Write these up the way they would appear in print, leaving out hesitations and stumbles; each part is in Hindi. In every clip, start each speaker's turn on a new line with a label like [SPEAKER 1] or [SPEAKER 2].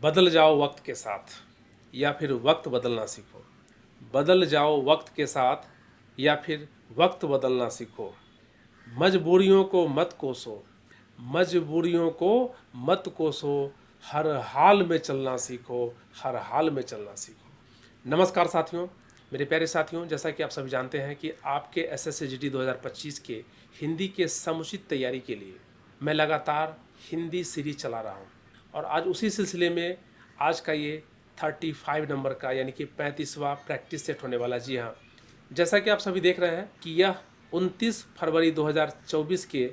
[SPEAKER 1] बदल जाओ वक्त के साथ या फिर वक्त बदलना सीखो। बदल जाओ वक्त के साथ या फिर वक्त बदलना सीखो। मजबूरियों को मत कोसो, मजबूरियों को मत कोसो, हर हाल में चलना सीखो, हर हाल में चलना सीखो। नमस्कार साथियों, मेरे प्यारे साथियों, जैसा कि आप सभी जानते हैं कि आपके SSCGD 2025 के हिंदी के समुचित तैयारी के लिए मैं लगातार हिंदी सीरीज चला रहा हूं और आज उसी सिलसिले में आज का ये 35 नंबर का यानी कि 35वां प्रैक्टिस सेट होने वाला। जी हाँ, जैसा कि आप सभी देख रहे हैं कि यह 29 फरवरी 2024 के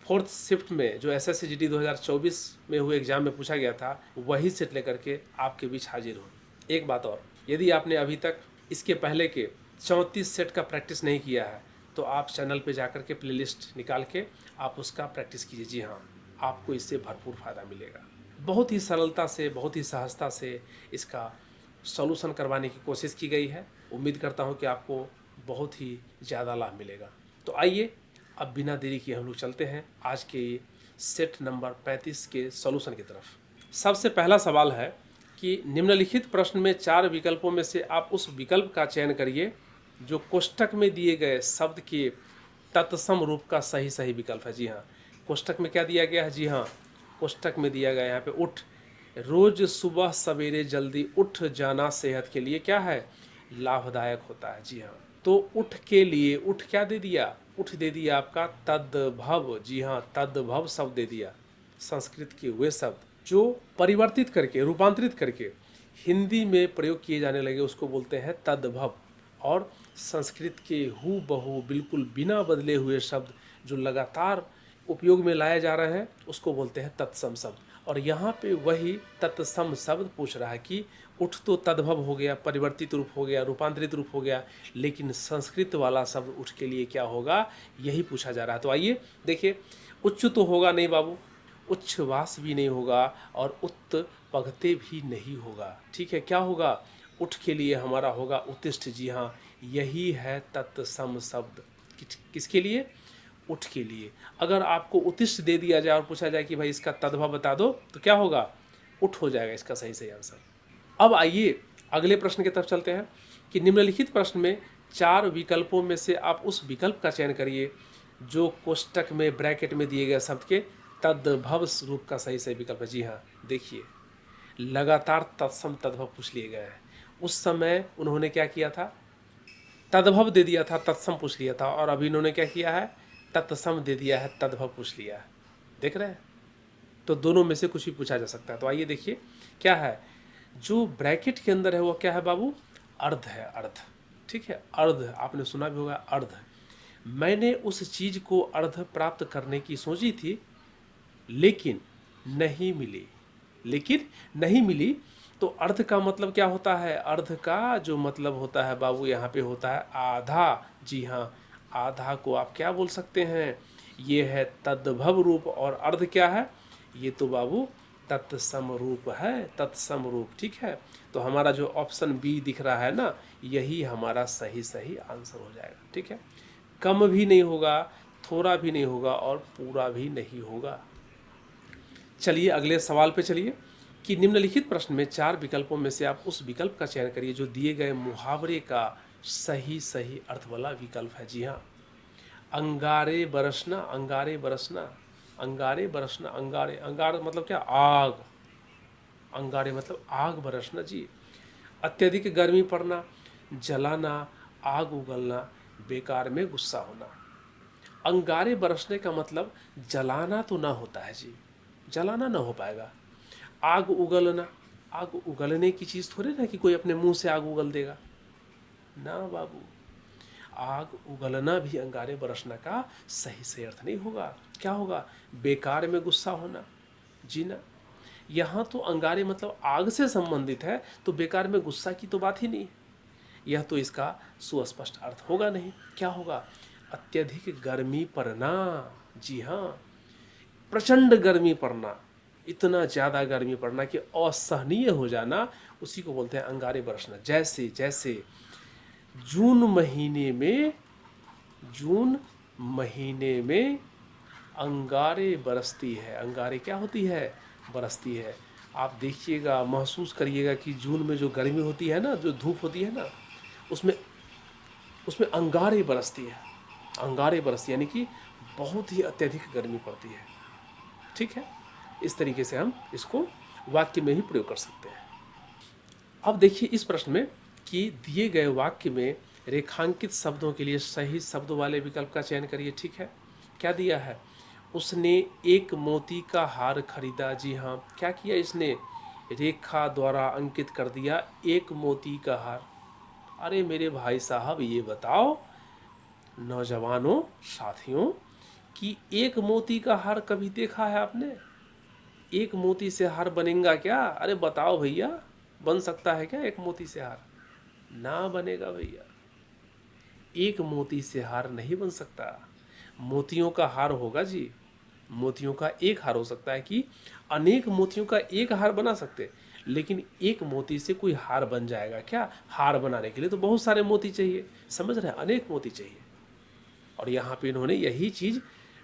[SPEAKER 1] फोर्थ शिफ्ट में जो SSCGD 2024 में हुए एग्जाम में पूछा गया था, वही सेट लेकर के आपके बीच हाजिर हूँ। एक बात और, यदि आपने अभी तक इसके पहले के 34 सेट का प्रैक्टिस नहीं किया है तो आप चैनल पे जाकर के प्लेलिस्ट निकाल के आप उसका प्रैक्टिस कीजिए। जी हाँ, आपको इससे भरपूर फ़ायदा मिलेगा। बहुत ही सरलता से, बहुत ही सहजता से इसका सॉल्यूशन करवाने की कोशिश की गई है। उम्मीद करता हूँ कि आपको बहुत ही ज़्यादा लाभ मिलेगा। तो आइए अब बिना देरी किए हम लोग चलते हैं आज के सेट नंबर 35 के सॉल्यूशन की तरफ। सबसे पहला सवाल है कि निम्नलिखित प्रश्न में 4 विकल्पों में से आप उस विकल्प का चयन करिए जो कोष्ठक में दिए गए शब्द के तत्सम रूप का सही विकल्प है। जी हाँ, कोष्ठक में क्या दिया गया है? जी हाँ, कोष्ठक में दिया गया है यहाँ पे उठ। रोज सुबह सवेरे जल्दी उठ जाना सेहत के लिए क्या है? लाभदायक होता है। जी हाँ, तो उठ के लिए उठ क्या दे दिया? उठ दे दिया आपका तद्भव। जी हाँ, तद्भव शब्द दे दिया। संस्कृत के वे शब्द जो परिवर्तित करके, रूपांतरित करके हिंदी में प्रयोग किए जाने लगे उसको बोलते हैं तद्भव। और संस्कृत के हू बहू बिल्कुल बिना बदले हुए शब्द जो लगातार उपयोग में लाए जा रहे हैं उसको बोलते हैं तत्सम शब्द। और यहाँ पे वही तत्सम शब्द पूछ रहा है कि उठ तो तद्भव हो गया, परिवर्तित रूप हो गया, रूपांतरित रूप हो गया, लेकिन संस्कृत वाला शब्द उठ के लिए क्या होगा, यही पूछा जा रहा है। तो आइए देखिए, उच्च तो होगा नहीं बाबू, उच्छ्वास भी नहीं होगा और उत्पगते भी नहीं होगा। ठीक है, क्या होगा? उठ के लिए हमारा होगा उत्तिष्ठ। जी हाँ, यही है तत्सम शब्द। किसके लिए? उठ के लिए। अगर आपको उत्तिष्ठ दे दिया जाए और पूछा जाए कि भाई इसका तद्भव बता दो, तो क्या होगा? उठ हो जाएगा इसका सही आंसर। अब आइए अगले प्रश्न की तरफ चलते हैं कि निम्नलिखित प्रश्न में 4 विकल्पों में से आप उस विकल्प का चयन करिए जो कोष्ठक में ब्रैकेट में दिए गए शब्द के तद्भव रूप का सही विकल्प है। जी हाँ, देखिए लगातार तत्सम तद्भव पूछ लिए गए हैं। उस समय उन्होंने क्या किया था? तद्भव दे दिया था, तत्सम पूछ लिया था, और अभी इन्होंने क्या किया है? तत्सम दे दिया है, तद्भव पूछ लिया है। देख रहे हैं? तो दोनों में से कुछ भी पूछा जा सकता है। तो आइए देखिए क्या है। जो ब्रैकेट के अंदर है वो क्या है बाबू? अर्ध है, अर्ध। ठीक है, अर्ध आपने सुना भी होगा, अर्ध। मैंने उस चीज को अर्ध प्राप्त करने की सोची थी लेकिन नहीं मिली, लेकिन नहीं मिली। तो अर्ध का मतलब क्या होता है? अर्ध का जो मतलब होता है बाबू यहाँ पे होता है आधा। जी हाँ, आधा को आप क्या बोल सकते हैं? ये है तद्भव रूप। और अर्ध क्या है? ये तो बाबू तत्सम रूप है, तत्सम रूप। ठीक है, तो हमारा जो ऑप्शन बी दिख रहा है ना, यही हमारा सही आंसर हो जाएगा। ठीक है, कम भी नहीं होगा, थोड़ा भी नहीं होगा और पूरा भी नहीं होगा। चलिए अगले सवाल पे चलिए कि निम्नलिखित प्रश्न में 4 विकल्पों में से आप उस विकल्प का चयन करिए जो दिए गए मुहावरे का सही अर्थ वाला विकल्प है। जी हाँ, अंगारे बरसना, अंगारे बरसना, अंगारे बरसना, अंगारे, अंगार मतलब क्या? आग। अंगारे मतलब आग बरसना। जी, अत्यधिक गर्मी पड़ना, जलाना, आग उगलना, बेकार में गुस्सा होना। अंगारे बरसने का मतलब जलाना तो ना होता है जी, जलाना ना हो पाएगा। आग उगलना, आग उगलने की चीज़ थोड़ी ना कि कोई अपने मुंह से आग उगल देगा ना बाबू। आग उगलना भी अंगारे बरसना का सही अर्थ नहीं होगा। क्या होगा? बेकार में गुस्सा होना। जी ना, यहाँ तो अंगारे मतलब आग से संबंधित है, तो बेकार में गुस्सा की तो बात ही नहीं। यह तो इसका सुस्पष्ट अर्थ होगा नहीं। क्या होगा? अत्यधिक गर्मी पड़ना। जी हाँ, प्रचंड गर्मी पड़ना, इतना ज़्यादा गर्मी पड़ना कि असहनीय हो जाना, उसी को बोलते हैं अंगारे बरसना। जैसे जैसे जून महीने में, जून महीने में अंगारे बरसती है। अंगारे क्या होती है? बरसती है। आप देखिएगा, महसूस करिएगा कि जून में जो गर्मी होती है ना, जो धूप होती है ना, उसमें उसमें अंगारे बरसती है, अंगारे बरसती यानी कि बहुत ही अत्यधिक गर्मी पड़ती है। ठीक है, इस तरीके से हम इसको वाक्य में ही प्रयोग कर सकते हैं। अब देखिए इस प्रश्न में कि दिए गए वाक्य में रेखांकित शब्दों के लिए सही शब्द वाले विकल्प का चयन करिए। ठीक है, क्या दिया है? उसने एक मोती का हार खरीदा। जी हाँ, क्या किया इसने? रेखा द्वारा अंकित कर दिया एक मोती का हार। अरे मेरे भाई साहब, ये बताओ नौजवानों, साथियों, कि एक मोती का हार कभी देखा है आपने? एक मोती से हार बनेगा क्या? अरे बताओ भैया, बन सकता है क्या एक मोती से हार? ना बनेगा भैया, एक मोती से हार नहीं बन सकता। मोतियों का हार होगा जी, मोतियों का एक हार हो सकता है कि अनेक मोतियों का एक हार बना सकते, लेकिन एक मोती से कोई हार बन जाएगा क्या? हार बनाने के लिए तो बहुत सारे मोती चाहिए, समझ रहे हैं, अनेक मोती चाहिए। और यहाँ पे इन्होंने यही चीज़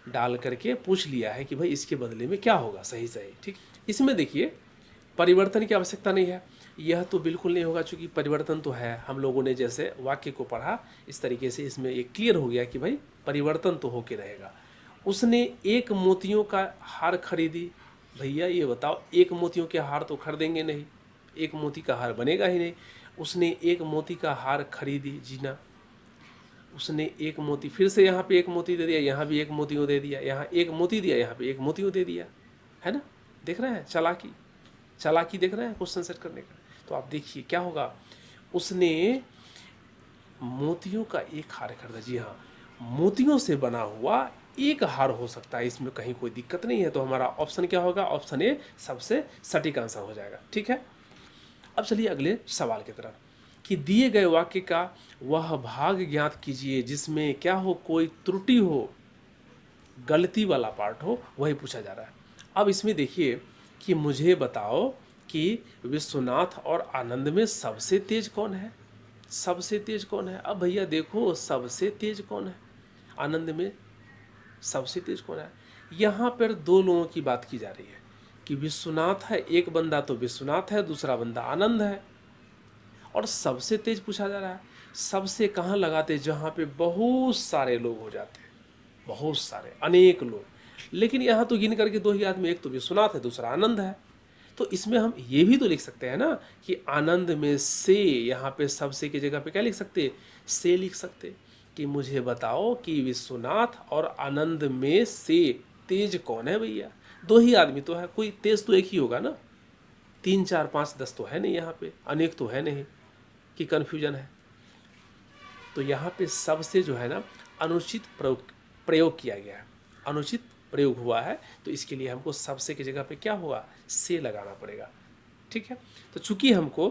[SPEAKER 1] डाल करके पूछ लिया है कि भाई इसके बदले में क्या होगा, सही सही। ठीक, इसमें देखिए परिवर्तन की आवश्यकता नहीं है, यह तो बिल्कुल नहीं होगा, चूंकि परिवर्तन तो है। हम लोगों ने जैसे वाक्य को पढ़ा इस तरीके से इसमें ये क्लियर हो गया कि भाई परिवर्तन तो होके रहेगा। उसने एक मोतियों का हार खरीदी। भैया ये बताओ, एक मोतियों के हार तो खरीदेंगे नहीं, एक मोती का हार बनेगा ही नहीं। उसने एक मोती का हार खरीदी। जी ना, उसने एक मोती, फिर से यहाँ पे एक मोती दे दिया, यहाँ भी एक मोती दे दिया, यहाँ एक मोती दिया, यहाँ पे एक मोती दे दिया, है ना? देख रहे हैं चालाकी, चालाकी देख रहे हैं क्वेश्चन सेट करने का। तो आप देखिए क्या होगा, उसने मोतियों का एक हार खरीदा। जी हाँ, मोतियों से बना हुआ एक हार हो सकता है, इसमें कहीं कोई दिक्कत नहीं है। तो हमारा ऑप्शन क्या होगा? ऑप्शन ए सबसे सटीक आंसर हो जाएगा। ठीक है, अब चलिए अगले सवाल की तरफ, कि दिए गए वाक्य का वह भाग ज्ञात कीजिए जिसमें क्या हो, कोई त्रुटि हो, गलती वाला पार्ट हो, वही पूछा जा रहा है। अब इसमें देखिए कि मुझे बताओ कि विश्वनाथ और आनंद में सबसे तेज कौन है? सबसे तेज कौन है? अब भैया देखो, सबसे तेज कौन है आनंद में? सबसे तेज कौन है? यहाँ पर दो लोगों की बात की जा रही है कि विश्वनाथ है, एक बंदा तो विश्वनाथ है, दूसरा बंदा आनंद है, और सबसे तेज पूछा जा रहा है। सबसे कहाँ लगाते? जहाँ पे बहुत सारे लोग हो जाते हैं, बहुत सारे, अनेक लोग। लेकिन यहाँ तो गिन करके दो ही आदमी, एक तो विश्वनाथ है, दूसरा आनंद है। तो इसमें हम ये भी तो लिख सकते हैं ना कि आनंद में से, यहाँ पे सबसे की जगह पे क्या लिख सकते? से लिख सकते, कि मुझे बताओ कि विश्वनाथ और आनंद में से तेज कौन है भैया? दो ही आदमी तो है, कोई तेज तो एक ही होगा ना, 3 4 5 10 तो है नहीं, यहाँ पे अनेक तो है नहीं कि कन्फ्यूजन है। तो यहाँ पे सबसे जो है ना अनुचित प्रयोग किया गया है, अनुचित प्रयोग हुआ है। तो इसके लिए हमको सबसे की जगह पे क्या होगा? से लगाना पड़ेगा। ठीक है, तो चूंकि हमको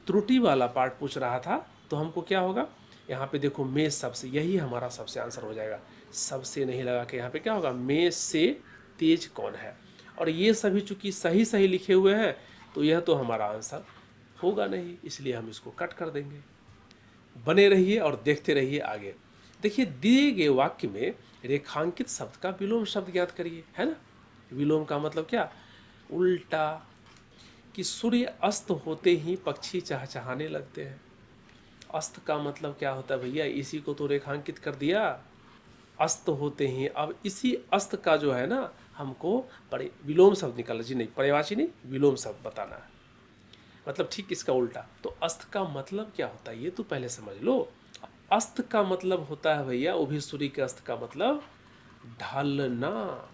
[SPEAKER 1] त्रुटि वाला पार्ट पूछ रहा था, तो हमको क्या होगा? यहाँ पे देखो, में सबसे, यही हमारा सबसे आंसर हो जाएगा। सबसे नहीं लगा के यहाँ पे क्या होगा? में से तेज कौन है? और ये सभी चूंकि सही सही लिखे हुए हैं, तो यह तो हमारा आंसर होगा नहीं, इसलिए हम इसको कट कर देंगे। बने रहिए और देखते रहिए आगे। देखिए, दिए गए वाक्य में रेखांकित शब्द का विलोम शब्द ज्ञात करिए, है ना? विलोम का मतलब क्या? उल्टा, कि सूर्य अस्त होते ही पक्षी चहचहाने लगते हैं। अस्त का मतलब क्या होता है भैया? इसी को तो रेखांकित कर दिया, अस्त होते ही। अब इसी अस्त का जो है ना, हमको विलोम शब्द निकालना जी, नहीं पर्यायवाची नहीं, विलोम शब्द बताना है, मतलब ठीक इसका उल्टा। तो अस्त का मतलब क्या होता है ये तो पहले समझ लो। अस्त का मतलब होता है भैया, वो भी सूर्य के अस्त का मतलब ढलना,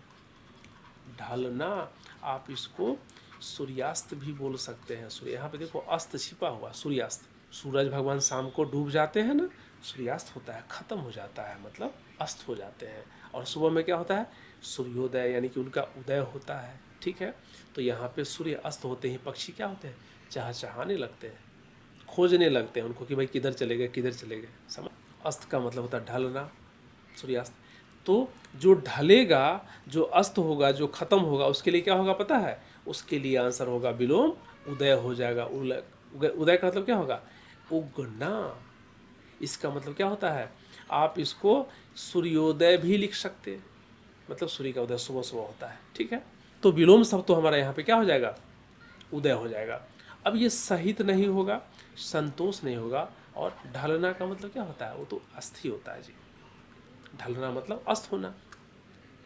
[SPEAKER 1] ढलना। आप इसको सूर्यास्त भी बोल सकते हैं। सूर्य, यहाँ पे देखो अस्त छिपा हुआ, सूर्यास्त। सूरज भगवान शाम को डूब जाते हैं ना, सूर्यास्त होता है, खत्म हो जाता है, मतलब अस्त हो जाते हैं। और सुबह में क्या होता है? सूर्योदय, यानी कि उनका उदय होता है। ठीक है, तो यहाँ पे सूर्य अस्त होते ही पक्षी क्या होते हैं? चहचहाने लगते हैं, खोजने लगते हैं उनको कि भाई किधर चले गए, किधर चले गए। समझ? अस्त का मतलब होता है ढलना, सूर्यास्त। तो जो ढलेगा, जो अस्त होगा, जो खत्म होगा, उसके लिए क्या होगा पता है? उसके लिए आंसर होगा विलोम, उदय हो जाएगा। उदय का मतलब क्या होगा? उगना। इसका मतलब क्या होता है? आप इसको सूर्योदय भी लिख सकते हैं, मतलब सूर्य का उदय सुबह सुबह होता है। ठीक है, तो विलोम शब्द तो हमारा यहाँ पे क्या हो जाएगा? उदय हो जाएगा। अब ये सहित नहीं होगा, संतोष नहीं होगा, और ढलना का मतलब क्या होता है, वो तो अस्थि होता है जी। ढलना मतलब अस्त होना।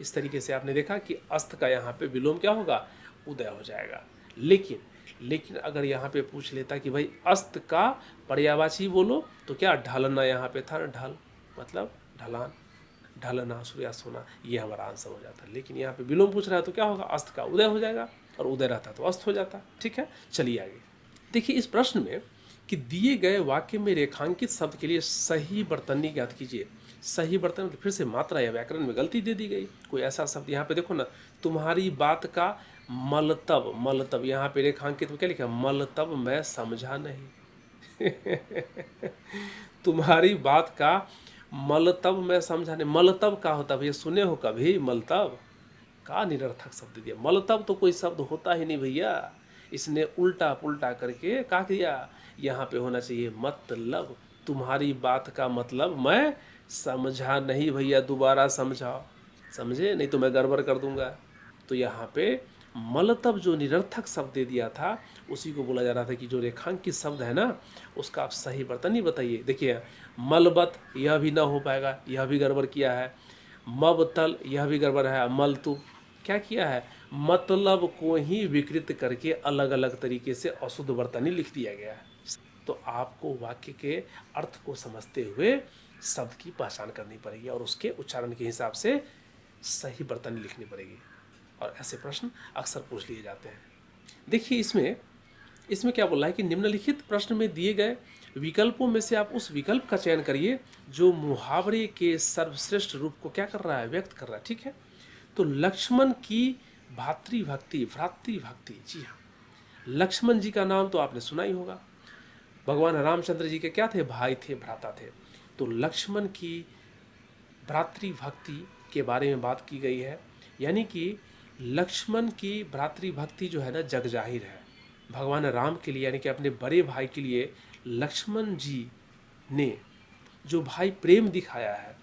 [SPEAKER 1] इस तरीके से आपने देखा कि अस्त का यहाँ पे विलोम क्या होगा, उदय हो जाएगा। लेकिन अगर यहाँ पे पूछ लेता कि भाई अस्त का पर्यायवाची बोलो, तो क्या ढलना यहाँ पे था ना, ढल मतलब ढलान, ढलना, सूर्यास्त होना, ये हमारा आंसर हो जाता है। लेकिन यहाँ पे विलोम पूछ रहा है तो क्या होगा, अस्त का उदय हो जाएगा, और उदय रहता तो अस्त हो जाता। ठीक है, चलिए आगे देखिए इस प्रश्न में कि दिए गए वाक्य में रेखांकित शब्द के लिए सही बर्तनी ज्ञात कीजिए। सही बर्तन मतलब फिर से मात्रा या व्याकरण में गलती दे दी गई। कोई ऐसा शब्द यहाँ पे देखो ना, तुम्हारी बात का मलतब, मलतब यहाँ पे रेखांकित में क्या लिखा, मलतब मैं समझा नहीं। तुम्हारी बात का मलतब मैं समझा नहीं। मलतब का होता भैया, सुने हो कभी मलतब का, निरर्थक शब्द दिया। मलतब तो कोई शब्द होता ही नहीं भैया, इसने उल्टा पुल्टा करके क्या किया, यहाँ पे होना चाहिए मतलब। तुम्हारी बात का मतलब मैं समझा नहीं भैया, दोबारा समझाओ, समझे नहीं तो मैं गड़बड़ कर दूंगा। तो यहाँ पे मलतब जो निरर्थक शब्द दे दिया था, उसी को बोला जा रहा था कि जो रेखांकित शब्द है ना, उसका आप सही बर्तनी बताइए। देखिए मलबत, यह भी ना हो पाएगा, यह भी गड़बड़ किया है। मबतल, यह भी गड़बड़ है। मलतु, क्या किया है, मतलब को ही विकृत करके अलग अलग तरीके से अशुद्ध वर्तनी लिख दिया गया है। तो आपको वाक्य के अर्थ को समझते हुए शब्द की पहचान करनी पड़ेगी, और उसके उच्चारण के हिसाब से सही वर्तनी लिखनी पड़ेगी। और ऐसे प्रश्न अक्सर पूछ लिए जाते हैं। देखिए इसमें क्या बोला है कि निम्नलिखित प्रश्न में दिए गए विकल्पों में से आप उस विकल्प का चयन करिए जो मुहावरे के सर्वश्रेष्ठ रूप को क्या कर रहा है, व्यक्त कर रहा है। ठीक है, तो लक्ष्मण की भ्रातृभक्ति, जी हाँ, लक्ष्मण जी का नाम तो आपने सुना ही होगा। भगवान रामचंद्र जी के क्या थे, भाई थे, भ्राता थे। तो लक्ष्मण की भ्रातृभक्ति के बारे में बात की गई है, यानी कि लक्ष्मण की भ्रातृभक्ति जो है ना, जग जाहिर है। भगवान राम के लिए यानी कि अपने बड़े भाई के लिए लक्ष्मण जी ने जो भाई प्रेम दिखाया है,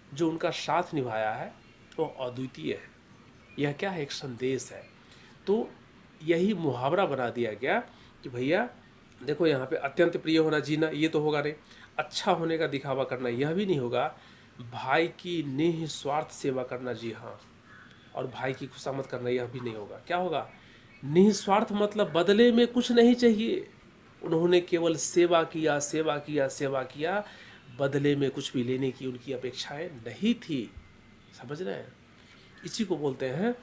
[SPEAKER 1] जो उनका साथ निभाया है, वो अद्वितीय है। यह क्या है, एक संदेश है। तो यही मुहावरा बना दिया गया कि भैया देखो यहाँ पे अत्यंत प्रिय होना जीना, ये तो होगा नहीं। अच्छा होने का दिखावा करना, यह भी नहीं होगा। भाई की निस्वार्थ सेवा करना, जी हाँ, और भाई की खुशामद करना, यह भी नहीं होगा। क्या होगा, निस्वार्थ मतलब बदले में कुछ नहीं चाहिए, उन्होंने केवल सेवा किया, सेवा किया, सेवा किया, बदले में कुछ भी लेने की उनकी अपेक्षाएं नहीं थी। समझ रहे हैं, इसी को बोलते हैं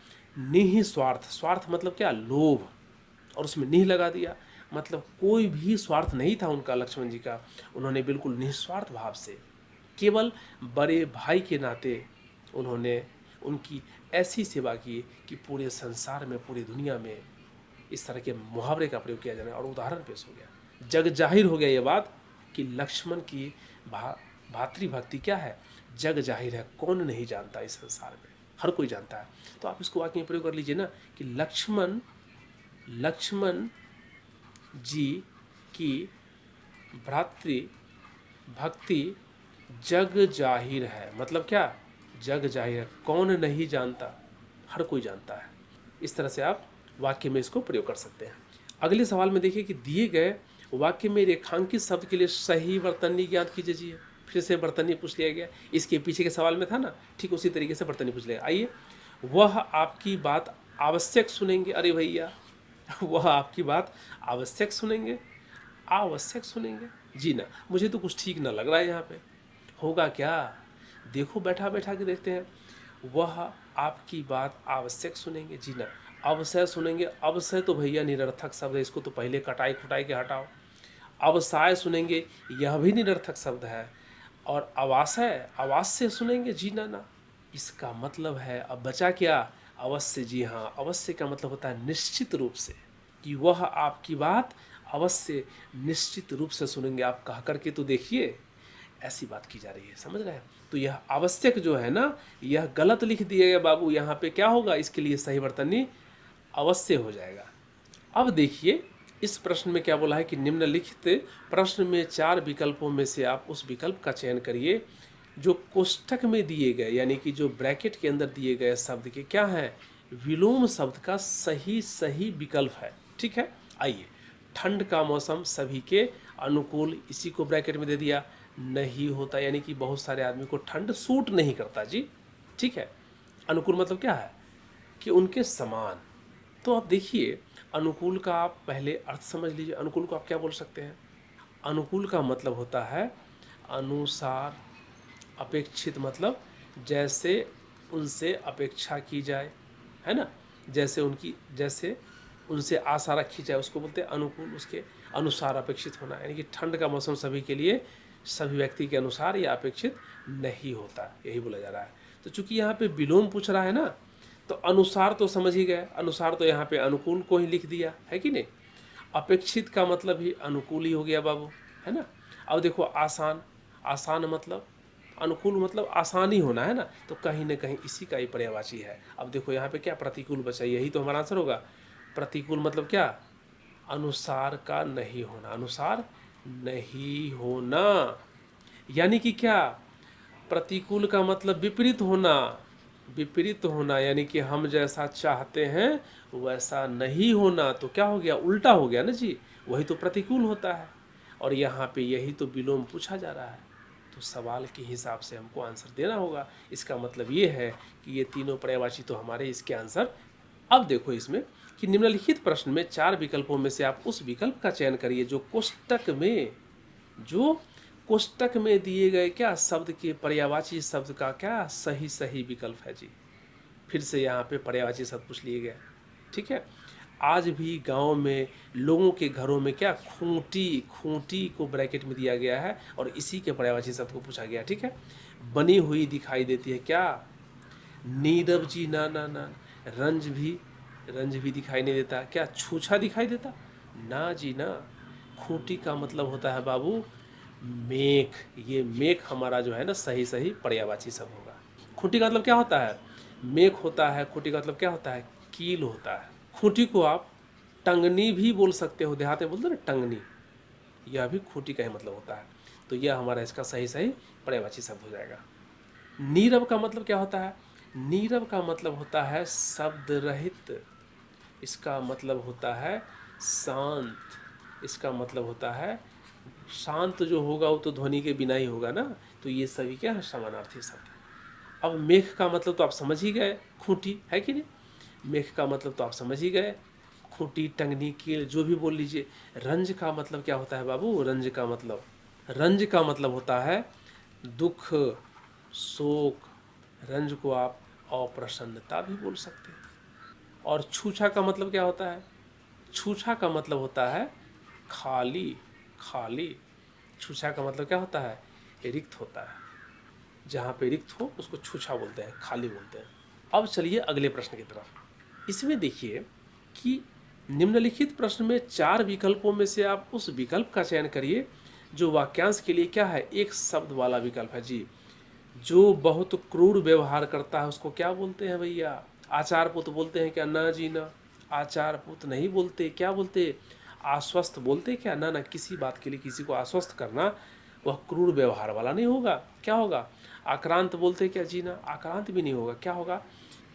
[SPEAKER 1] निस्वार्थ। स्वार्थ मतलब क्या, लोभ, और उसमें निह लगा दिया, मतलब कोई भी स्वार्थ नहीं था उनका, लक्ष्मण जी का। उन्होंने बिल्कुल निस्वार्थ भाव से, केवल बड़े भाई के नाते उन्होंने उनकी ऐसी सेवा की कि पूरे संसार में, पूरी दुनिया में इस तरह के मुहावरे का प्रयोग किया जाना, और उदाहरण पेश हो गया, जग जाहिर हो गया ये बात कि लक्ष्मण की भातृभक्ति क्या है, जग जाहिर है, कौन नहीं जानता इस संसार में, हर कोई जानता है। तो आप इसको वाक्य में प्रयोग कर लीजिए ना कि लक्ष्मण जी की भ्रातृभक्ति जग जाहिर है, मतलब क्या, जग जाहिर है, कौन नहीं जानता, हर कोई जानता है। इस तरह से आप वाक्य में इसको प्रयोग कर सकते हैं। अगले सवाल में देखिए कि दिए गए वाक्य में रेखांकित शब्द के लिए सही वर्तनी ज्ञात कीजिए। फिर से वर्तनी पूछ लिया गया, इसके पीछे के सवाल में था ना, ठीक उसी तरीके से वर्तनी पूछ लिया। आइए, वह आपकी बात आवश्यक सुनेंगे। अरे भैया, वह आपकी बात आवश्यक सुनेंगे, आवश्यक सुनेंगे, जी ना, मुझे तो कुछ ठीक ना लग रहा है यहाँ पे, होगा क्या, देखो बैठा बैठा के देखते हैं। वह आपकी बात आवश्यक सुनेंगे, जी ना, अवश्य सुनेंगे। अवश्य तो भैया निरर्थक शब्द है, इसको तो पहले कटाई खुटाई के हटाओ। अवसाय सुनेंगे, यह भी निरर्थक शब्द है। और अवाशय, अवाश्य सुनेंगे, जी ना, इसका मतलब है अब बचा क्या, अवश्य, जी हाँ, अवश्य का मतलब होता है निश्चित रूप से, कि वह आपकी बात अवश्य निश्चित रूप से सुनेंगे। आप कह करके तो देखिए, ऐसी बात की जा रही है, समझ रहे हैं। तो यह आवश्यक जो है ना, यह गलत लिख दिया गया बाबू, यहाँ पे क्या होगा, इसके लिए सही वर्तनी अवश्य हो जाएगा। अब देखिए इस प्रश्न में क्या बोला है कि निम्नलिखित प्रश्न में 4 विकल्पों में से आप उस विकल्प का चयन करिए जो कोष्ठक में दिए गए, यानी कि जो ब्रैकेट के अंदर दिए गए शब्द के क्या है, विलोम शब्द का सही विकल्प है। ठीक। ठीक है। आइए, ठंड का मौसम सभी के अनुकूल, इसी को ब्रैकेट में दे दिया, नहीं होता, यानी कि बहुत सारे आदमी को ठंड सूट नहीं करता जी, ठीक है। अनुकूल मतलब क्या है कि उनके समान। तो आप देखिए, अनुकूल का आप पहले अर्थ समझ लीजिए। अनुकूल को आप क्या बोल सकते हैं? अनुकूल का मतलब होता है अनुसार, अपेक्षित मतलब जैसे उनसे अपेक्षा की जाए, है ना, जैसे उनसे आशा रखी जाए, उसको बोलते हैं अनुकूल। उसके अनुसार अपेक्षित होना, यानी कि ठंड का मौसम सभी के लिए, सभी व्यक्ति के अनुसार या अपेक्षित नहीं होता, यही बोला जा रहा है। तो चूंकि यहाँ पे विलोम पूछ रहा है ना, तो अनुसार तो समझ ही गए, अनुसार तो यहाँ पे अनुकूल को ही लिख दिया है कि नहीं। अपेक्षित का मतलब ही अनुकूल ही हो गया बाबू, है ना। अब देखो आसान, आसान मतलब अनुकूल मतलब आसानी होना, है ना, तो कहीं ना कहीं इसी का ही पर्यायवाची है। अब देखो यहाँ पे क्या प्रतिकूल बचा, यही तो हमारा आंसर होगा। प्रतिकूल मतलब क्या? अनुसार का नहीं होना, अनुसार नहीं होना, यानी कि क्या? प्रतिकूल का मतलब विपरीत होना, विपरीत होना, यानी कि हम जैसा चाहते हैं वैसा नहीं होना, तो क्या हो गया? उल्टा हो गया ना जी, वही तो प्रतिकूल होता है। और यहाँ पे यही तो विलोम पूछा जा रहा है, तो सवाल के हिसाब से हमको आंसर देना होगा। इसका मतलब ये है कि ये तीनों पर्यायवाची तो हमारे इसके आंसर। अब देखो इसमें कि निम्नलिखित प्रश्न में 4 विकल्पों में से आप उस विकल्प का चयन करिए जो कोष्टक में दिए गए क्या शब्द के पर्यायवाची शब्द का क्या सही सही विकल्प है जी। फिर से यहाँ पे पर्यायवाची शब्द पूछ लिए गए, ठीक है। आज भी गांव में लोगों के घरों में क्या खूंटी, खूंटी को ब्रैकेट में दिया गया है और इसी के पर्यायवाची शब्द को पूछा गया, ठीक है। बनी हुई दिखाई देती है क्या? नीरव जी ना ना ना। रंज भी, रंज भी दिखाई नहीं देता क्या? छूछा दिखाई देता? ना जी ना। खूंटी का मतलब होता है बाबू मेघ। ये मेघ हमारा जो है ना सही सही पर्यायवाची शब्द होगा। खूंटी का मतलब क्या होता है? मेघ होता है। खूंटी का मतलब क्या होता है? कील होता है। खूंटी को आप टंगनी भी बोल सकते हो, देहात में बोलते हैं ना टंगनी, यह भी खूंटी का ही मतलब होता है। तो यह हमारा इसका सही सही पर्यायवाची शब्द हो जाएगा। नीरव का मतलब क्या होता है? नीरव का मतलब होता है शब्द रहित, इसका मतलब होता है शांत, इसका मतलब होता है शांत जो होगा वो तो ध्वनि के बिना ही होगा ना। तो ये सभी क्या है? समानार्थी शब्द है। अब मेघ का मतलब तो आप समझ ही गए, खूंटी है कि नहीं। मेघ का मतलब तो आप समझ ही गए, खूंटी, टंगनी, कील, जो भी बोल लीजिए। रंज का मतलब क्या होता है बाबू? रंज का मतलब, रंज का मतलब होता है दुख, शोक। रंज को आप अप्रसन्नता भी बोल सकते हैं। और छूछा का मतलब क्या होता है? छूछा का मतलब होता है खाली, खाली। छूछा का मतलब क्या होता है? रिक्त होता है। जहाँ पे रिक्त हो उसको छूछा बोलते हैं, खाली बोलते हैं। अब चलिए अगले प्रश्न की तरफ। इसमें देखिए कि निम्नलिखित प्रश्न में 4 विकल्पों में से आप उस विकल्प का चयन करिए जो वाक्यांश के लिए क्या है? एक शब्द वाला विकल्प है जी। जो बहुत क्रूर व्यवहार करता है उसको क्या बोलते हैं भैया? आचार पुत बोलते हैं क्या? ना जी ना, आचार पुत नहीं बोलते। क्या बोलते? आश्वस्त बोलते क्या? ना ना, किसी बात के लिए किसी को आश्वस्त करना वह क्रूर व्यवहार वाला नहीं होगा। क्या होगा? आक्रांत बोलते क्या? जी ना, आक्रांत भी नहीं होगा। क्या होगा?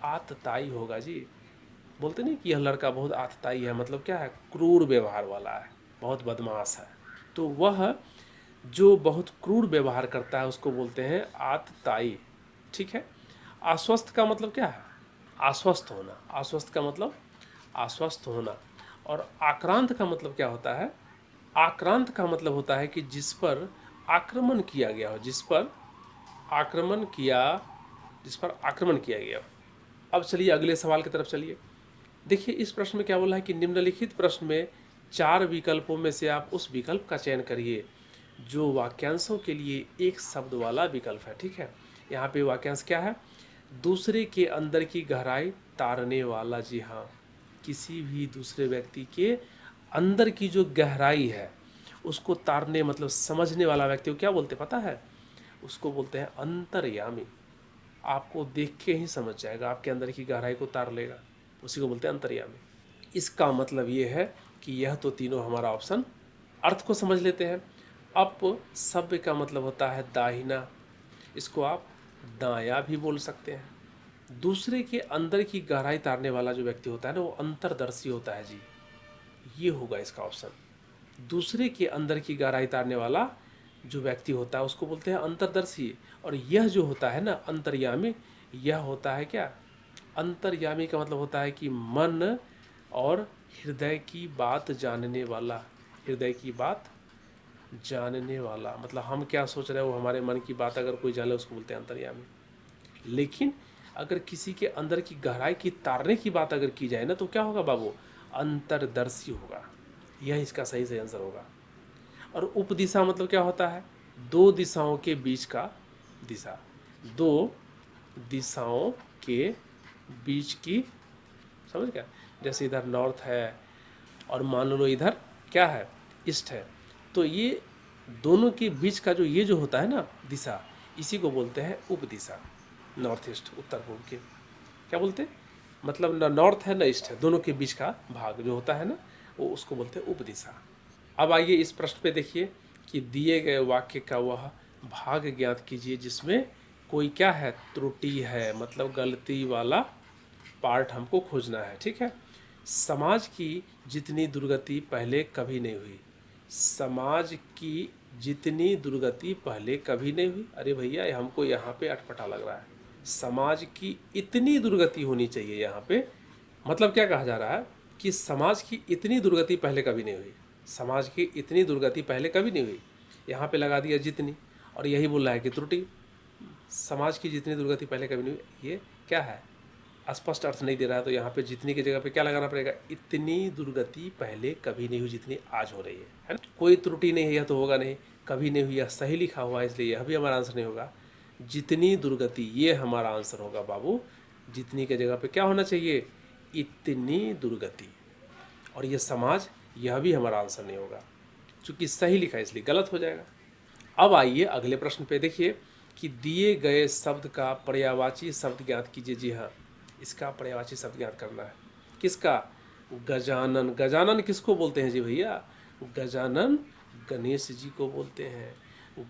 [SPEAKER 1] आतताई होगा जी। बोलते नहीं कि यह लड़का बहुत आतताई है, मतलब क्या है? क्रूर व्यवहार वाला है, बहुत बदमाश है। तो वह जो बहुत क्रूर व्यवहार करता है उसको बोलते हैं आतताई, ठीक है। आश्वस्त का मतलब क्या है? आश्वस्त होना। आश्वस्त का मतलब आश्वस्त होना। और आक्रांत का मतलब क्या होता है? आक्रांत का मतलब होता है कि जिस पर आक्रमण किया गया हो, आक्रमण किया जिस पर आक्रमण किया गया हो। अब चलिए अगले सवाल की तरफ चलिए। देखिए इस प्रश्न में क्या बोला है कि निम्नलिखित प्रश्न में 4 विकल्पों में से आप उस विकल्प का चयन करिए जो वाक्यांशों के लिए एक शब्द वाला विकल्प है, ठीक है। यहाँ पे वाक्यांश क्या है? दूसरे के अंदर की गहराई तारने वाला। जी हाँ, किसी भी दूसरे व्यक्ति के अंदर की जो गहराई है उसको तारने मतलब समझने वाला व्यक्ति को क्या बोलते पता है? उसको बोलते हैं अंतर्यामी। आपको देख के ही समझ जाएगा, आपके अंदर की गहराई को तार लेगा, उसी को बोलते हैं अंतर्यामी। इसका मतलब ये है कि यह तो तीनों हमारा ऑप्शन। अर्थ को समझ लेते हैं। अप सभ्य का मतलब होता है दाहिना, इसको आप दायां भी बोल सकते हैं। दूसरे के अंदर की गहराई तारने वाला जो व्यक्ति होता है ना वो अंतर्दर्शी होता है जी। ये होगा इसका ऑप्शन। दूसरे के अंदर की गहराई तारने वाला जो व्यक्ति होता है उसको बोलते हैं अंतर्दर्शी। और यह जो होता है ना अंतर्यामी, यह होता है क्या, अंतर्यामी का मतलब होता है कि मन और हृदय की बात जानने वाला। हृदय की बात जानने वाला मतलब हम क्या सोच रहे हैं वो हमारे मन की बात अगर कोई जाने उसको बोलते हैं अंतर्यामी। लेकिन अगर किसी के अंदर की गहराई की तारने की बात अगर की जाए ना तो क्या होगा बाबू, अंतर्दर्शी होगा। यह इसका सही से आंसर होगा। और उपदिशा मतलब क्या होता है, दो दिशाओं के बीच का दिशा, दो दिशाओं के बीच की, समझ गया। जैसे इधर नॉर्थ है और मान लो इधर क्या है, ईस्ट है, तो ये दोनों के बीच का जो ये जो होता है ना दिशा, इसी को बोलते हैं उपदिशा। नॉर्थ ईस्ट उत्तर पूर्व के क्या बोलते हैं, मतलब न नॉर्थ है न ईस्ट है, दोनों के बीच का भाग जो होता है ना वो उसको बोलते हैं उपदिशा। अब आइए इस प्रश्न पे देखिए कि दिए गए वाक्य का वह भाग ज्ञात कीजिए जिसमें कोई क्या है, त्रुटि है, मतलब गलती वाला पार्ट हमको खोजना है। ठीक है, समाज की जितनी दुर्गति पहले कभी नहीं हुई, समाज की जितनी दुर्गति पहले कभी नहीं हुई। अरे भैया हमको यहाँ पे अटपटा लग रहा है, समाज की इतनी दुर्गति होनी चाहिए यहाँ पे, मतलब क्या कहा जा रहा है कि समाज की इतनी दुर्गति पहले कभी नहीं हुई, समाज की इतनी दुर्गति पहले कभी नहीं हुई। यहाँ पे लगा दिया जितनी, और यही बोल रहा है कि त्रुटि, समाज की जितनी दुर्गति पहले कभी नहीं हुई, ये क्या है, स्पष्ट अर्थ नहीं दे रहा है। तो यहाँ पे जितनी की जगह पे क्या लगाना पड़ेगा, इतनी दुर्गति पहले कभी नहीं हुई जितनी आज हो रही है ना। कोई त्रुटि नहीं है, यह तो होगा नहीं, कभी नहीं हुई, यह सही लिखा हुआ है इसलिए यह भी हमारा आंसर नहीं होगा। जितनी दुर्गति ये हमारा आंसर होगा बाबू, जितनी की जगह पे क्या होना चाहिए, इतनी दुर्गति। और ये समाज, यह भी हमारा आंसर नहीं होगा क्योंकि सही लिखा है इसलिए गलत हो जाएगा। अब आइए अगले प्रश्न पे देखिए कि दिए गए शब्द का पर्यायवाची शब्द ज्ञात कीजिए। जी हाँ, इसका पर्यायवाची शब्द ज्ञात करना है। किसका, गजानन। गजानन किसको बोलते हैं जी भैया, गजानन गणेश जी को बोलते हैं।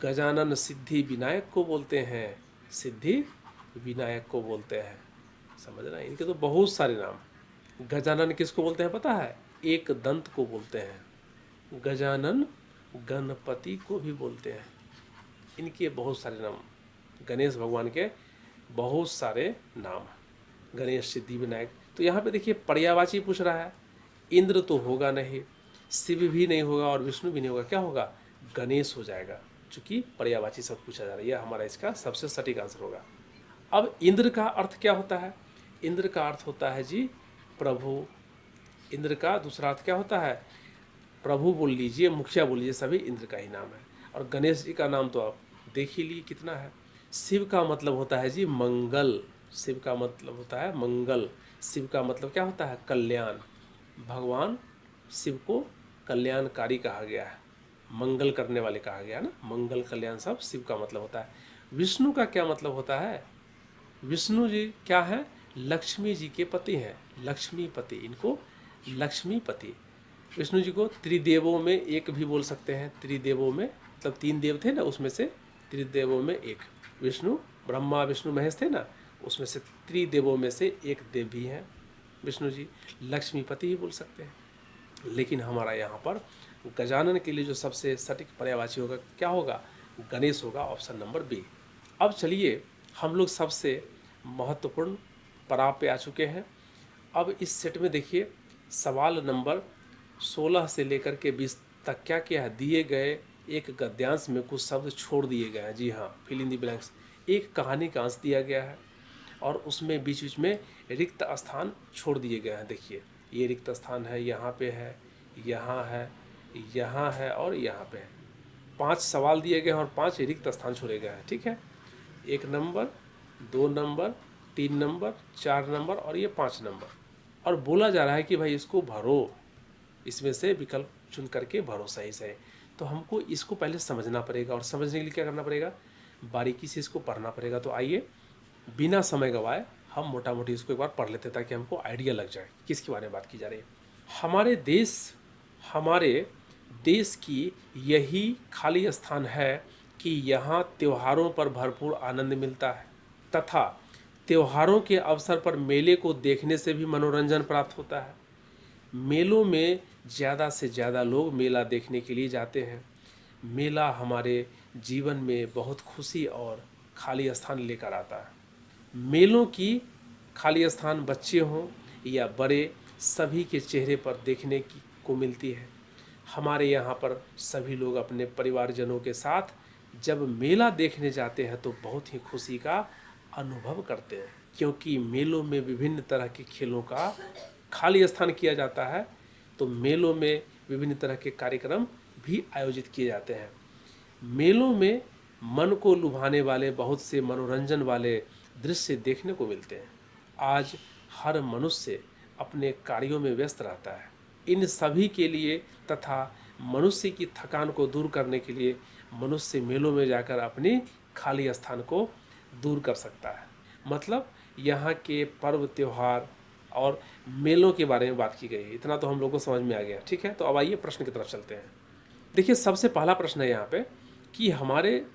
[SPEAKER 1] गजानन सिद्धि विनायक को बोलते हैं, सिद्धि विनायक को बोलते हैं। समझ रहे हैं, इनके तो बहुत सारे नाम। गजानन किसको बोलते हैं पता है, एक दंत को बोलते हैं। गजानन गणपति को भी बोलते हैं। इनके बहुत सारे नाम, गणेश भगवान के बहुत सारे नाम, गणेश सिद्धि विनायक। तो यहाँ पे देखिए पर्यायवाची पूछ रहा है, इंद्र तो होगा नहीं, शिव भी नहीं होगा और विष्णु भी नहीं होगा, क्या होगा, गणेश हो जाएगा, चूंकि पर्यायवाची सब पूछा जा रहा है। यह हमारा इसका सबसे सटीक आंसर होगा। अब इंद्र का अर्थ क्या होता है, इंद्र का अर्थ होता है जी प्रभु। इंद्र का दूसरा अर्थ क्या होता है, प्रभु बोल लीजिए, मुखिया बोल लीजिए, सभी इंद्र का ही नाम है। और गणेश जी का नाम तो आप देख ही लिए कितना है। शिव का मतलब होता है जी मंगल, शिव का मतलब होता है मंगल। शिव का मतलब क्या होता है, कल्याण। भगवान शिव को कल्याणकारी कहा गया है, मंगल करने वाले कहा गया है ना, मंगल कल्याण सब शिव का मतलब होता है। विष्णु का क्या मतलब होता है, विष्णु जी क्या है, लक्ष्मी जी के पति हैं, लक्ष्मीपति, इनको लक्ष्मीपति। विष्णु जी को त्रिदेवों में एक भी बोल सकते हैं, त्रिदेवों में मतलब तीन देव थे ना, उसमें से त्रिदेवों में एक, विष्णु ब्रह्मा विष्णु महेश थे ना, उसमें से त्रिदेवों में से एक देव भी हैं विष्णु जी। लक्ष्मीपति ही बोल सकते हैं। लेकिन हमारा यहाँ पर गजानन के लिए जो सबसे सटीक पर्यायवाची होगा क्या होगा, गणेश होगा, ऑप्शन नंबर बी। अब चलिए हम लोग सबसे महत्वपूर्ण पड़ाव पे आ चुके हैं। अब इस सेट में देखिए सवाल नंबर 16 से लेकर के 20 तक क्या क्या है, दिए गए एक गद्यांश में कुछ शब्द छोड़ दिए गए हैं। जी हाँ, फिल इन द ब्लैंक्स। एक कहानी का अंश दिया गया है और उसमें बीच बीच में रिक्त स्थान छोड़ दिए गए हैं। देखिए ये रिक्त स्थान है, यहाँ पे है, यहाँ है, यहाँ है और यहाँ पे है। 5 सवाल दिए गए हैं और 5 रिक्त स्थान छोड़े गए हैं। ठीक है, 1 नंबर, 2 नंबर, 3 नंबर, 4 नंबर और ये 5 नंबर। और बोला जा रहा है कि भाई इसको भरो, इसमें से विकल्प चुन करके भरो सही से। तो हमको इसको पहले समझना पड़ेगा और समझने के लिए क्या करना पड़ेगा, बारीकी से इसको पढ़ना पड़ेगा। तो आइए बिना समय गवाए हम मोटा मोटी इसको एक बार पढ़ लेते हैं ताकि हमको आइडिया लग जाए किसके बारे में बात की जा रही है। हमारे देश की यही खाली स्थान है कि यहाँ त्योहारों पर भरपूर आनंद मिलता है तथा त्योहारों के अवसर पर मेले को देखने से भी मनोरंजन प्राप्त होता है। मेलों में ज़्यादा से ज़्यादा लोग मेला देखने के लिए जाते हैं। मेला हमारे जीवन में बहुत खुशी और खाली स्थान लेकर आता है। मेलों की खाली स्थान बच्चे हों या बड़े, सभी के चेहरे पर देखने की को मिलती है। हमारे यहाँ पर सभी लोग अपने परिवारजनों के साथ जब मेला देखने जाते हैं तो बहुत ही खुशी का अनुभव करते हैं, क्योंकि मेलों में विभिन्न तरह के खेलों का खाली स्थान किया जाता है। तो मेलों में विभिन्न तरह के कार्यक्रम भी आयोजित किए जाते हैं। मेलों में मन को लुभाने वाले बहुत से मनोरंजन वाले दृश्य देखने को मिलते हैं। आज हर मनुष्य अपने कार्यों में व्यस्त रहता है। इन सभी के लिए तथा मनुष्य की थकान को दूर करने के लिए मनुष्य मेलों में जाकर अपनी खाली स्थान को दूर कर सकता है। मतलब यहाँ के पर्व त्योहार और मेलों के बारे में बात की गई है। इतना तो हम लोग को समझ में आ गया, ठीक है। तो अब आइए प्रश्न की तरफ चलते हैं। देखिए, सबसे पहला प्रश्न है यहाँ पे कि हमारे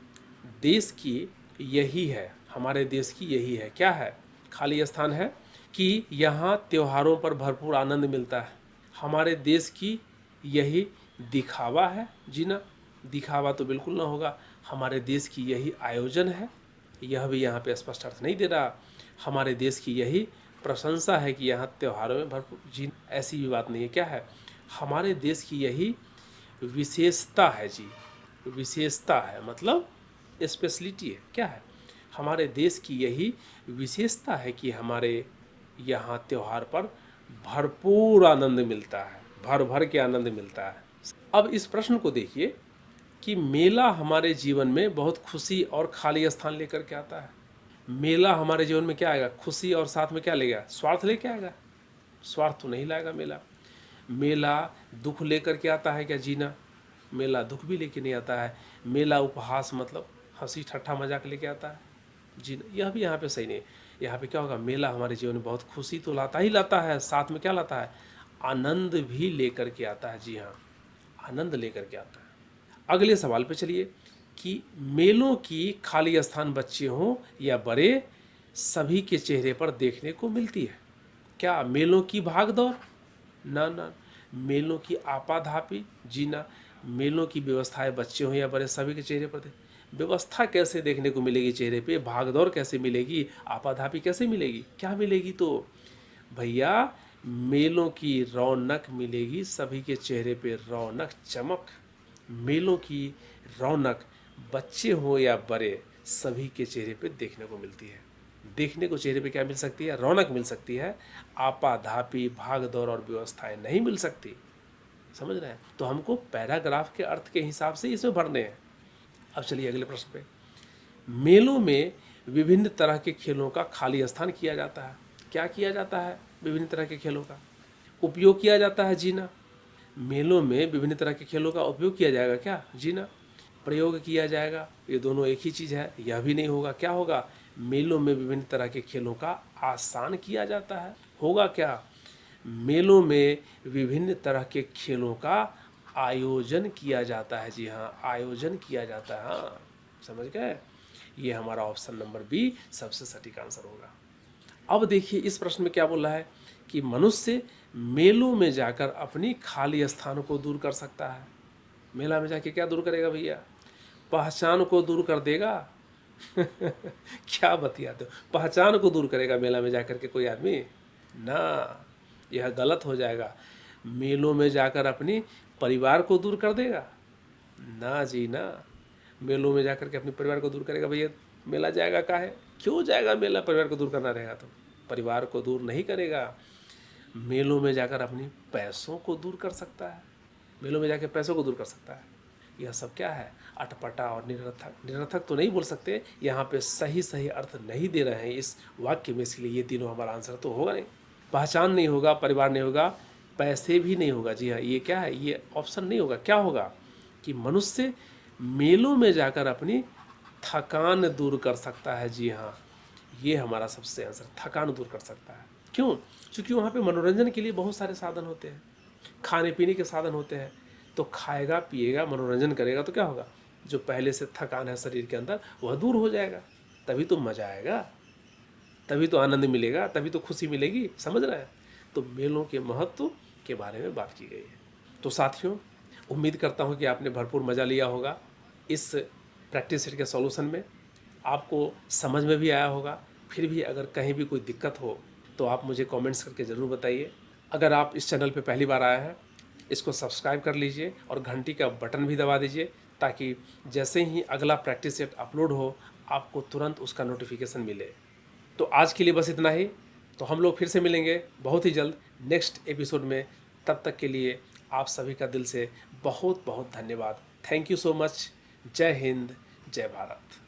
[SPEAKER 1] देश की यही है, हमारे देश की यही है, क्या है? खाली स्थान है कि यहाँ त्योहारों पर भरपूर आनंद मिलता है। हमारे देश की यही दिखावा है? जी ना, दिखावा तो बिल्कुल ना होगा। हमारे देश की यही आयोजन है? यह भी यहाँ पे स्पष्ट अर्थ नहीं दे रहा। हमारे देश की यही प्रशंसा है कि यहाँ त्योहारों में भरपूर, जी ऐसी भी बात नहीं है। क्या है? हमारे देश की यही विशेषता है। जी, विशेषता है मतलब स्पेशलिटी है। क्या है? हमारे देश की यही विशेषता है कि हमारे यहाँ त्योहार पर भरपूर आनंद मिलता है, भर भर के आनंद मिलता है। अब इस प्रश्न को देखिए कि मेला हमारे जीवन में बहुत खुशी और खाली स्थान लेकर के आता है। मेला हमारे जीवन में क्या आएगा? खुशी, और साथ में क्या लेगा? स्वार्थ लेके आएगा? स्वार्थ तो नहीं लाएगा मेला। मेला दुख लेकर के आता है क्या? जीना, मेला दुख भी लेके नहीं आता है। मेला उपहास मतलब हंसी ठट्ठा मजाक लेके आता है। जी, यह भी यहाँ पे सही नहीं। यहाँ पे क्या होगा? मेला हमारे जीवन में बहुत खुशी तो लाता ही लाता है, साथ में क्या लाता है? आनंद भी लेकर के आता है। जी हाँ, आनंद लेकर के आता है। अगले सवाल पे चलिए कि मेलों की खाली स्थान बच्चे हों या बड़े, सभी के चेहरे पर देखने को मिलती है। क्या मेलों की भागदौड़? ना ना। मेलों की आपाधापी? जी ना। मेलों की व्यवस्थाएं बच्चे हों या बड़े, सभी के चेहरे पर व्यवस्था कैसे देखने को मिलेगी चेहरे पे? भागदौड़ कैसे मिलेगी? आपाधापी कैसे मिलेगी? क्या मिलेगी? तो भैया, मेलों की रौनक मिलेगी, सभी के चेहरे पे रौनक, चमक। मेलों की रौनक बच्चे हो या बड़े, सभी के चेहरे पे देखने को मिलती है। देखने को चेहरे पे क्या मिल सकती है? रौनक मिल सकती है। आपाधापी, भागदौड़ और व्यवस्थाएं नहीं मिल सकती। समझ रहे हैं? तो हमको पैराग्राफ के अर्थ के हिसाब से इसमें भरने हैं। अब चलिए अगले प्रश्न पे। मेलों में विभिन्न तरह के खेलों का खाली स्थान किया जाता है। क्या किया जाता है? विभिन्न तरह के खेलों का उपयोग किया जाता है। जी ना, मेलों में विभिन्न तरह के खेलों का उपयोग किया जाएगा। क्या? जी ना, प्रयोग किया जाएगा। ये दोनों एक ही चीज़ है, यह भी नहीं होगा। क्या होगा? मेलों में विभिन्न तरह के खेलों का आसान किया जाता है। होगा क्या? मेलों में विभिन्न तरह के खेलों का आयोजन किया जाता है। जी हाँ, आयोजन किया जाता है। हाँ, समझ गए? ये हमारा ऑप्शन नंबर बी सबसे सटीक आंसर होगा। अब देखिए इस प्रश्न में क्या बोला है कि मनुष्य मेलों में जाकर अपनी खाली स्थान को दूर कर सकता है। मेला में जाके क्या दूर करेगा भैया? पहचान को दूर कर देगा। क्या बतियाते हो? पहचान को दूर करेगा मेला में जाकर के कोई आदमी? ना, यह गलत हो जाएगा। मेलों में जाकर अपनी परिवार को दूर कर देगा? ना जी ना। मेलों में जाकर के अपने परिवार को दूर करेगा भैया? मेला जाएगा काहे? क्यों जाएगा मेला? परिवार को दूर करना रहेगा तो परिवार को दूर नहीं करेगा। मेलों में जाकर अपनी पैसों को दूर कर सकता है। मेलों में जाकर पैसों को दूर कर सकता है। यह सब क्या है? अटपटा और निरर्थक। निरर्थक तो नहीं बोल सकते, यहाँ पे सही सही अर्थ नहीं दे रहे हैं इस वाक्य में, इसलिए ये तीनों हमारा आंसर तो होगा नहीं। पहचान नहीं होगा, परिवार नहीं होगा, पैसे भी नहीं होगा। जी हाँ, ये क्या है? ये ऑप्शन नहीं होगा। क्या होगा कि मनुष्य मेलों में जाकर अपनी थकान दूर कर सकता है। जी हाँ, ये हमारा सबसे आंसर, थकान दूर कर सकता है। क्यों? क्योंकि वहाँ पे मनोरंजन के लिए बहुत सारे साधन होते हैं, खाने पीने के साधन होते हैं। तो खाएगा, पिएगा, मनोरंजन करेगा तो क्या होगा? जो पहले से थकान है शरीर के अंदर वह दूर हो जाएगा। तभी तो मज़ा आएगा, तभी तो आनंद मिलेगा, तभी तो खुशी मिलेगी। समझ रहे हैं? तो मेलों के महत्व के बारे में बात की गई है। तो साथियों, उम्मीद करता हूँ कि आपने भरपूर मज़ा लिया होगा इस प्रैक्टिस सेट के सॉल्यूशन में, आपको समझ में भी आया होगा। फिर भी अगर कहीं भी कोई दिक्कत हो तो आप मुझे कमेंट्स करके ज़रूर बताइए। अगर आप इस चैनल पे पहली बार आए हैं, इसको सब्सक्राइब कर लीजिए और घंटी का बटन भी दबा दीजिए, ताकि जैसे ही अगला प्रैक्टिस सेट अपलोड हो आपको तुरंत उसका नोटिफिकेशन मिले। तो आज के लिए बस इतना ही। तो हम लोग फिर से मिलेंगे बहुत ही जल्द नेक्स्ट एपिसोड में। तब तक के लिए आप सभी का दिल से बहुत बहुत धन्यवाद। Thank you so much. जय हिंद, जय भारत।